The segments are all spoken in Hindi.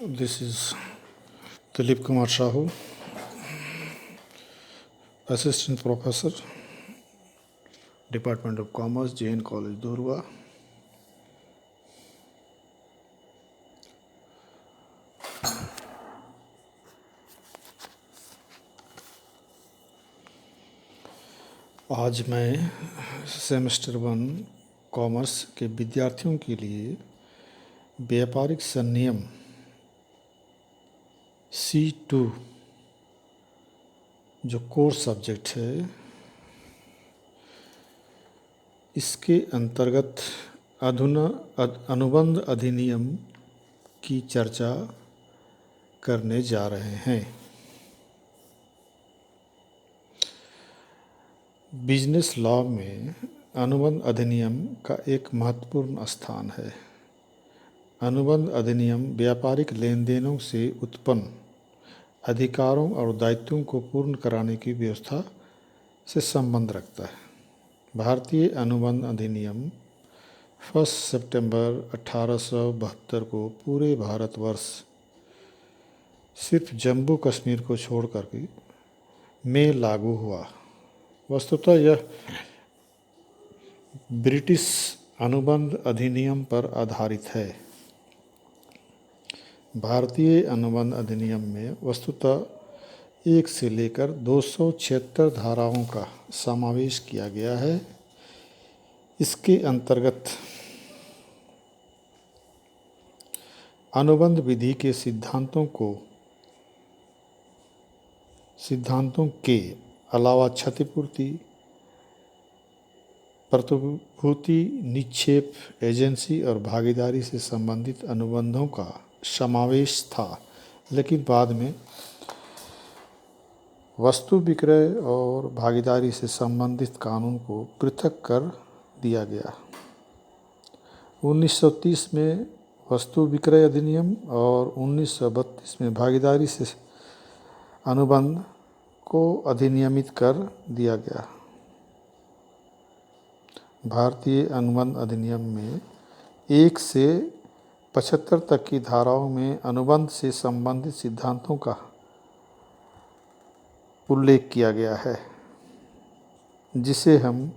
This is Dilip Kumar Shahu, Assistant Professor, Department of Commerce, Jain College, Durga. आज मैं सेमेस्टर 1 कॉमर्स के विद्यार्थियों के लिए व्यापारिक संनियम C2 जो कोर सब्जेक्ट है, इसके अंतर्गत अनुबंध अधिनियम की चर्चा करने जा रहे हैं। बिजनेस लॉ में अनुबंध अधिनियम का एक महत्वपूर्ण स्थान है। अनुबंध अधिनियम व्यापारिक लेनदेनों से उत्पन्न अधिकारों और दायित्वों को पूर्ण कराने की व्यवस्था से संबंध रखता है। भारतीय अनुबंध अधिनियम 1 सितंबर 1872 को पूरे भारतवर्ष सिर्फ जम्मू कश्मीर को छोड़कर के में लागू हुआ। वस्तुतः यह ब्रिटिश अनुबंध अधिनियम पर आधारित है। भारतीय अनुबंध अधिनियम में वस्तुतः 1 से लेकर 276 धाराओं का समावेश किया गया है। इसके अंतर्गत अनुबंध विधि के सिद्धांतों के अलावा क्षतिपूर्ति, प्रतिभूति निक्षेप, एजेंसी और भागीदारी से संबंधित अनुबंधों का समावेश था, लेकिन बाद में वस्तु विक्रय और भागीदारी से संबंधित कानून को पृथक कर दिया गया। 1930 में वस्तु विक्रय अधिनियम और 1932 में भागीदारी से अनुबंध को अधिनियमित कर दिया गया। भारतीय अनुबंध अधिनियम में 1 से 75 तक की धाराओं में अनुबंध से संबंधित सिद्धांतों का उल्लेख किया गया है, जिसे हम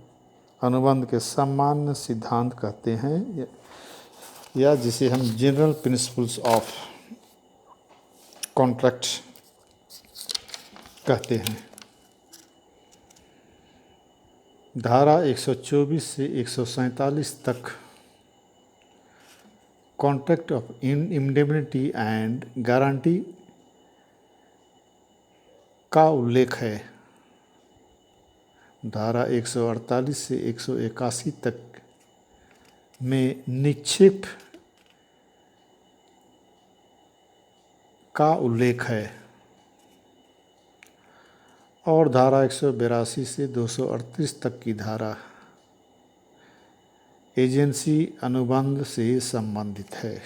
अनुबंध के सामान्य सिद्धांत कहते हैं या जिसे हम जनरल प्रिंसिपल्स ऑफ कॉन्ट्रैक्ट कहते हैं। धारा 124 से 147 तक contract of indemnity and guarantee का उल्लेख है। धारा 148 से 181 तक में निक्षेप का उल्लेख है और धारा 182 से 238 तक की धारा एजेंसी अनुबंध से संबंधित है।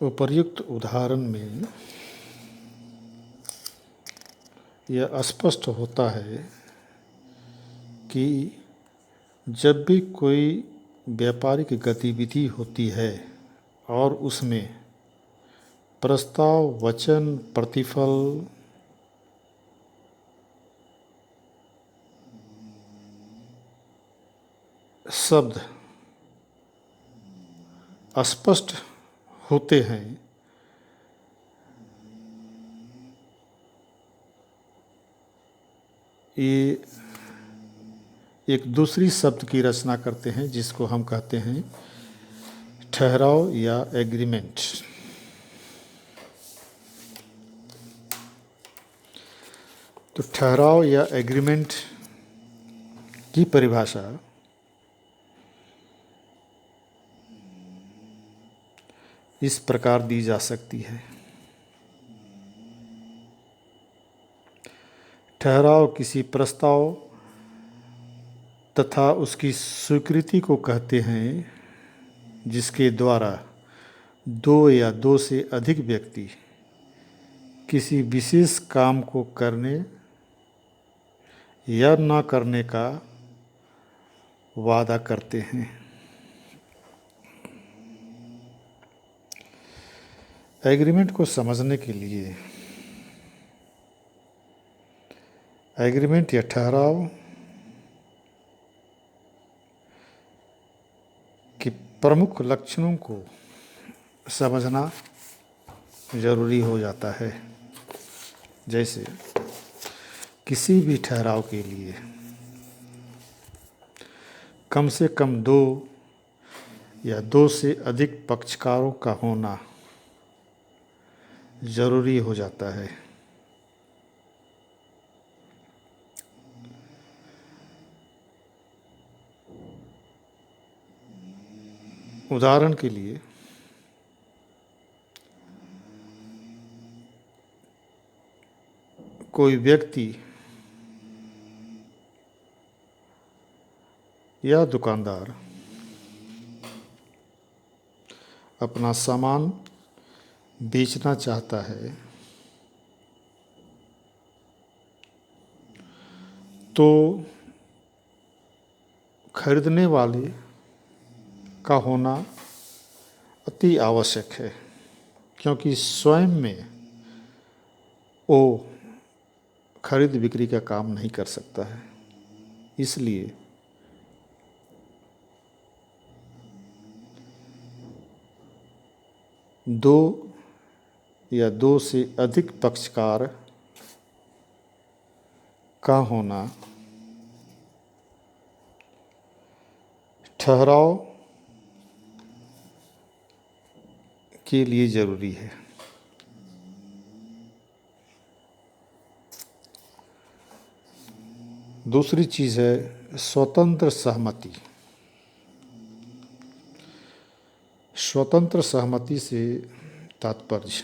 उपर्युक्त उदाहरण में यह स्पष्ट होता है कि जब भी कोई व्यापारिक गतिविधि होती है और उसमें प्रस्ताव, वचन, प्रतिफल, शब्द स्पष्ट होते हैं, ये एक दूसरी शब्द की रचना करते हैं जिसको हम कहते हैं ठहराव या एग्रीमेंट। तो ठहराव या एग्रीमेंट की परिभाषा इस प्रकार दी जा सकती है। ठहराव किसी प्रस्ताव तथा उसकी स्वीकृति को कहते हैं जिसके द्वारा दो या दो से अधिक व्यक्ति किसी विशेष काम को करने या न करने का वादा करते हैं। एग्रीमेंट को समझने के लिए एग्रीमेंट या ठहराव के प्रमुख लक्षणों को समझना जरूरी हो जाता है। जैसे किसी भी ठहराव के लिए कम से कम दो या दो से अधिक पक्षकारों का होना जरूरी हो जाता है। उदाहरण के लिए कोई व्यक्ति या दुकानदार अपना सामान बेचना चाहता है तो खरीदने वाले का होना अति आवश्यक है, क्योंकि स्वयं में वो खरीद बिक्री का काम नहीं कर सकता है। इसलिए दो या दो से अधिक पक्षकार का होना ठहराव के लिए जरूरी है। दूसरी चीज़ है स्वतंत्र सहमति। स्वतंत्र सहमति से तात्पर्य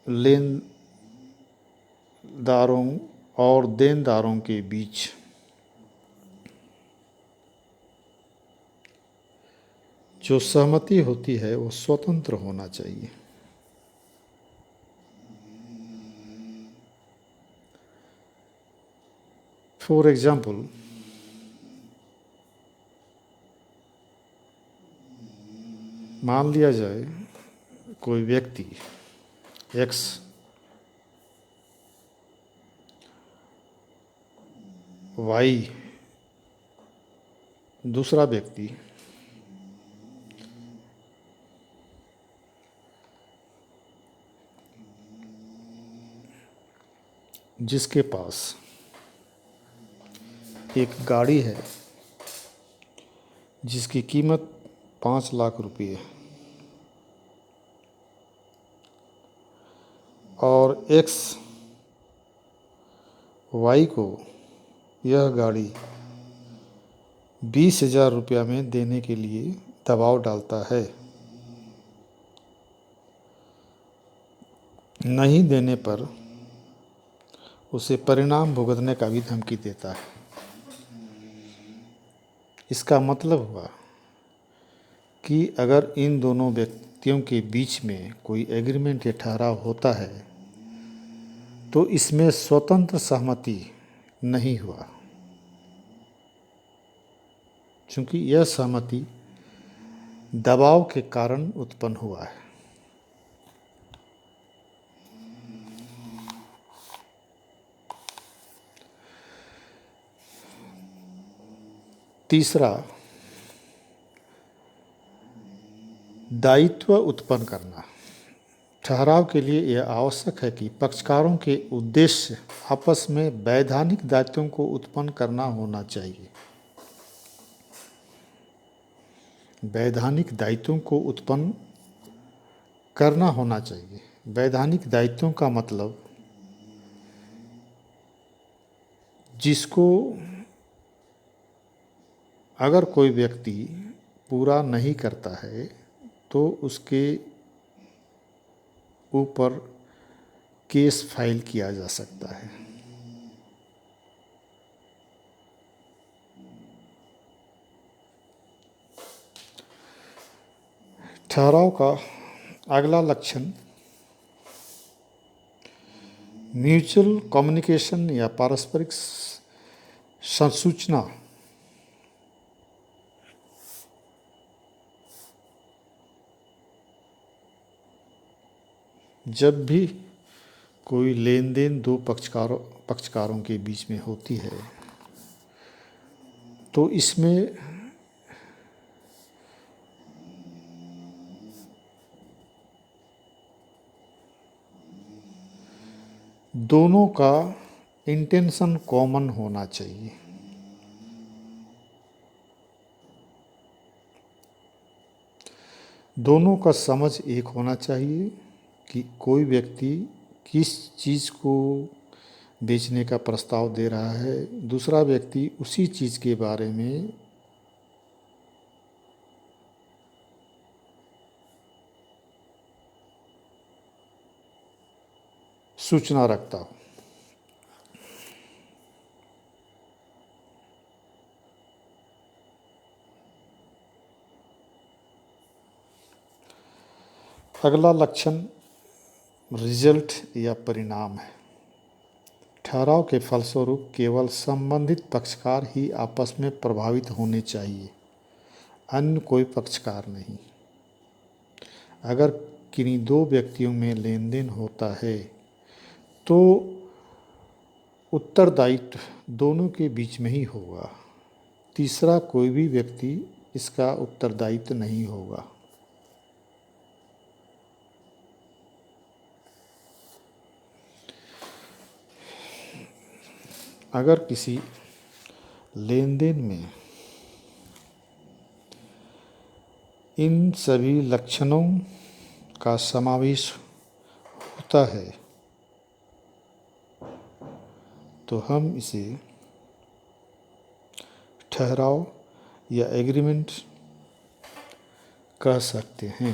लेनदारों और देनदारों के बीच जो सहमति होती है वो स्वतंत्र होना चाहिए। फॉर एग्जाम्पल, मान लिया जाए कोई व्यक्ति एक्स वाई दूसरा व्यक्ति जिसके पास एक गाड़ी है जिसकी कीमत 5 लाख रुपये है और एक्स वाई को यह गाड़ी 20,000 रुपया में देने के लिए दबाव डालता है। नहीं देने पर उसे परिणाम भुगतने का भी धमकी देता है। इसका मतलब हुआ कि अगर इन दोनों व्यक्तियों के बीच में कोई एग्रीमेंट या ठहराव होता है तो इसमें स्वतंत्र सहमति नहीं हुआ, क्योंकि यह सहमति दबाव के कारण उत्पन्न हुआ है। तीसरा, दायित्व उत्पन्न करना। ठहराव के लिए यह आवश्यक है कि पक्षकारों के उद्देश्य आपस में वैधानिक दायित्वों को उत्पन्न करना होना चाहिए। वैधानिक दायित्वों को उत्पन्न करना होना चाहिए। वैधानिक दायित्वों का मतलब जिसको अगर कोई व्यक्ति पूरा नहीं करता है तो उसके ऊपर केस फाइल किया जा सकता है। ठहराव का अगला लक्षण म्यूचुअल कम्युनिकेशन या पारस्परिक संसूचना। जब भी कोई लेन देन दो पक्षकारों के बीच में होती है तो इसमें दोनों का इंटेंशन कॉमन होना चाहिए। दोनों का समझ एक होना चाहिए कि कोई व्यक्ति किस चीज़ को बेचने का प्रस्ताव दे रहा है, दूसरा व्यक्ति उसी चीज़ के बारे में सूचना रखता हो। अगला लक्षण रिजल्ट या परिणाम है। ठहराव के फलस्वरूप केवल संबंधित पक्षकार ही आपस में प्रभावित होने चाहिए, अन्य कोई पक्षकार नहीं। अगर किन्हीं दो व्यक्तियों में लेन देन होता है तो उत्तरदायित्व दोनों के बीच में ही होगा, तीसरा कोई भी व्यक्ति इसका उत्तरदायित्व नहीं होगा। अगर किसी लेन देन में इन सभी लक्षणों का समावेश होता है तो हम इसे ठहराव या एग्रीमेंट कह सकते हैं।